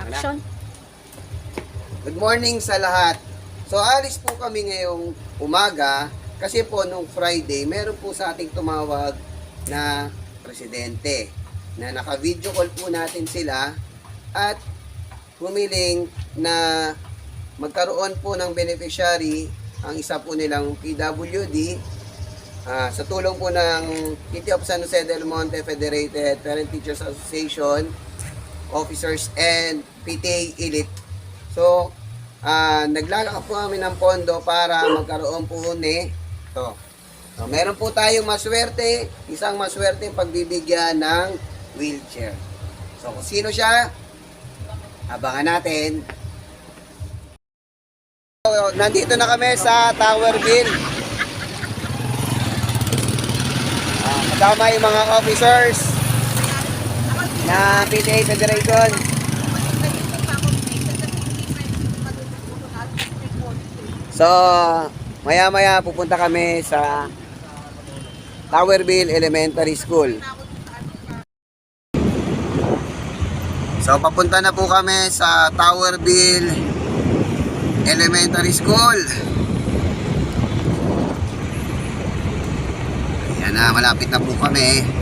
Action. Good morning sa lahat. So alis po kami ngayong umaga kasi po nung Friday meron po sa ating tumawag na presidente na naka-video call po natin sila at humiling na magkaroon po ng beneficiary ang isa po nilang PWD sa tulong po ng City of San Jose del Monte Federated Parent Teachers Association Officers and PTA Elite. So, naglalaka po kami ng pondo para magkaroon po ni ito. So, meron po tayong maswerte, isang maswerte pagbibigyan ng wheelchair. So, kung sino siya, abangan natin. So, nandito na kami sa Towerville. Kasama yung mga officers na PTA Federation. So, maya-maya pupunta kami sa Towerville Elementary School. So, papunta na po kami sa Towerville Elementary School. Ayan na, malapit na po kami.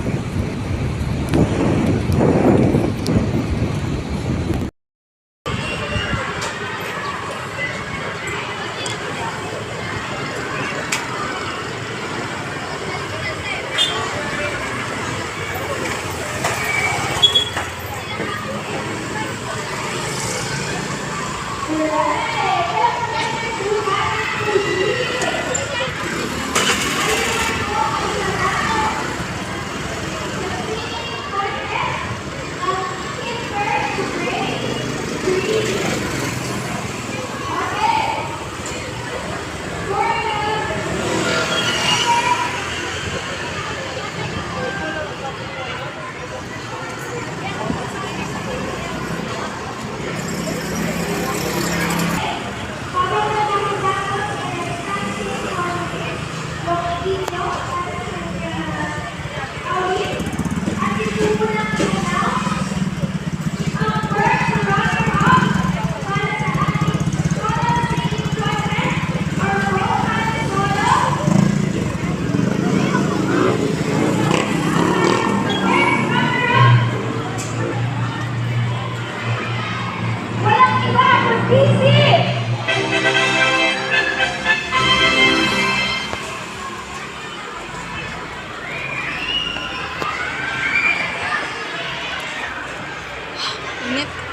Init.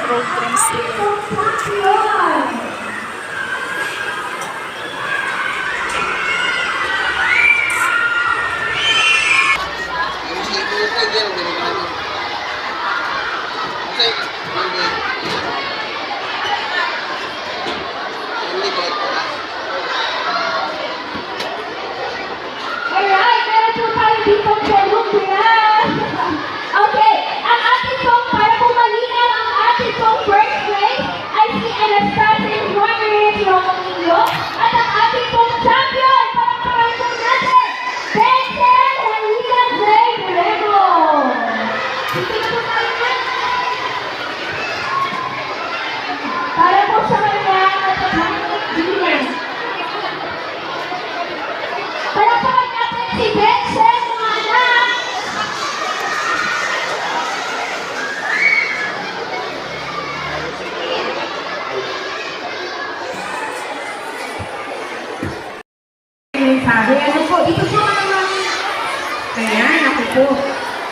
Programs Alright, meron po tayo dito Okay, ang ating pong, para po malinaw ang ating pong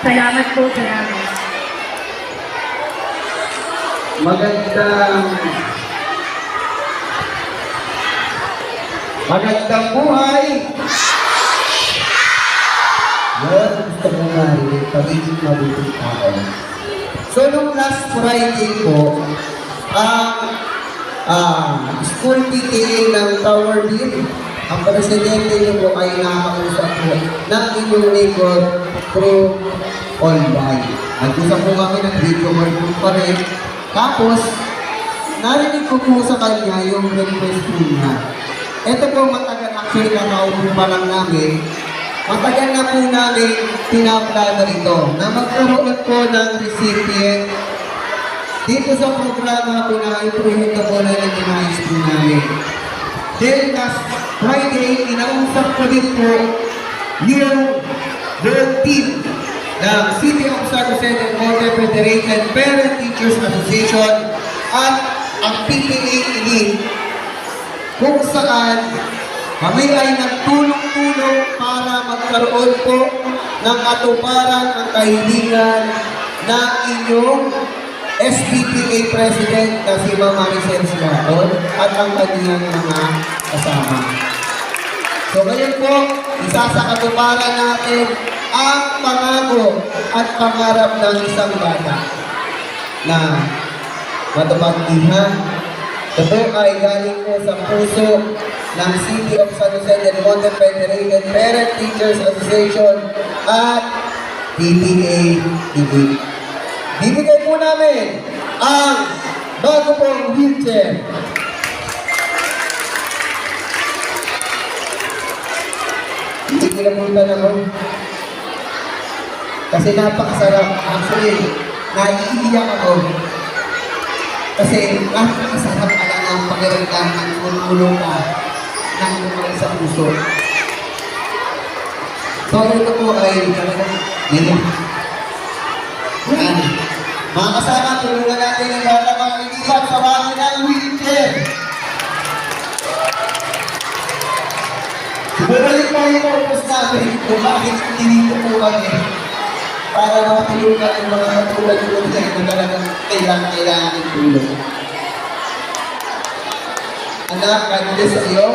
Salamat po, salamat. Magandang buhay! Yun, gusto ko nga rin, pagiging mabuting tao. So, nung last Friday po, school PTA ng Tower View, ang presidente niyo po ay nakakausap po ng inyong neighbor through online. Nag-usap po kami ng video call po pa rin. Tapos, narinig ko po sa kanya yung request po niya. Ito po matagal, actually nakaupo pa lang namin. Matagal na po namin pinaplano ito na magkaroon po ng recipient dito sa programa po na iprohito po na nag-inayos po namin. Then last Friday, inausap ko din po yung team ng City of San Jose del Monte Federated Parent Teachers Association at ang PTA Elite kung saan kami ay nagtulong-tulong para magkaroon po ng katuparan ang kahilingan ng inyong SPPA President na si Ma'am Maricel Sigaton at ang kanyang mga kasama. So ngayon po, isa sa katuparan natin ang pangako at pangarap ng isang bata na matupagdihan. Ito ay galing po sa puso ng City of San Jose del Monte Federated Parent Teachers Association at PTA Elite. Bibigay po namin ang bago pong wheelchair. Hindi ko napuntan ako. Kasi napakasarap. Actually, naiiyak ako. Kasi napakasarap alam ang pakiramdam ng tulong ka ng mga sa puso. So, ito po ay talagang nila. Yan. Mga kasama, tulungan natin ang bata mga kaibigan sa bagay ng wheelchair. Bumalik po yung purpose natin kung bakit tinito po kami para matulungan ang mga katulad yung na talagang kailangan ng tulong. Anak, God bless sa iyo.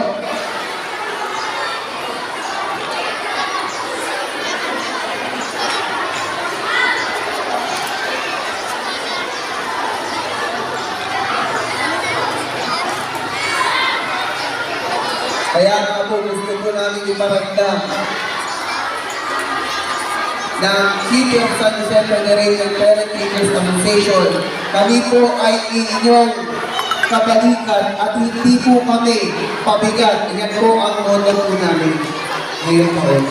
Kaya nga po gusto ko namin iparamdam ng City of San Jose Federated Parent Teachers Association. Kami po ay inyong kabalikan at hindi po kami pabigat. Yan po ang honor po namin ngayong taon.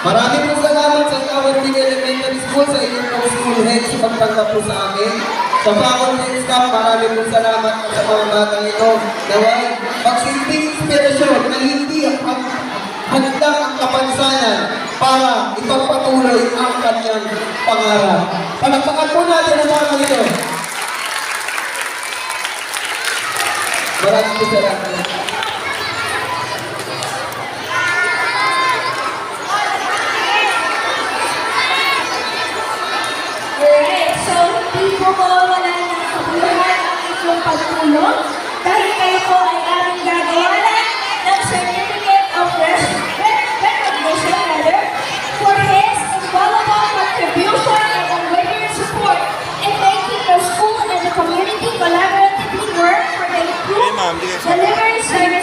Maraming po salamat sa Tower View Elementary School, sa inyong mga school heads sa pagtanggap po sa amin. Sa faculty staff, maraming po salamat sa mga batang ito. Naway, magsilbing inspirasyon na hindi handang ang kapansanan para ipagpatuloy ang kanyang pangarap. Palakpakan po natin ang mga ito. Maraming po salamat. Alright, so hindi po mawawala ng kabuluhan ang inyong pagtulong dahil kayo po ay aming gagawalan ng Certificate of Recognition for his invaluable contribution and unwavering support in making the school and the community collaboratively work for the improved delivery service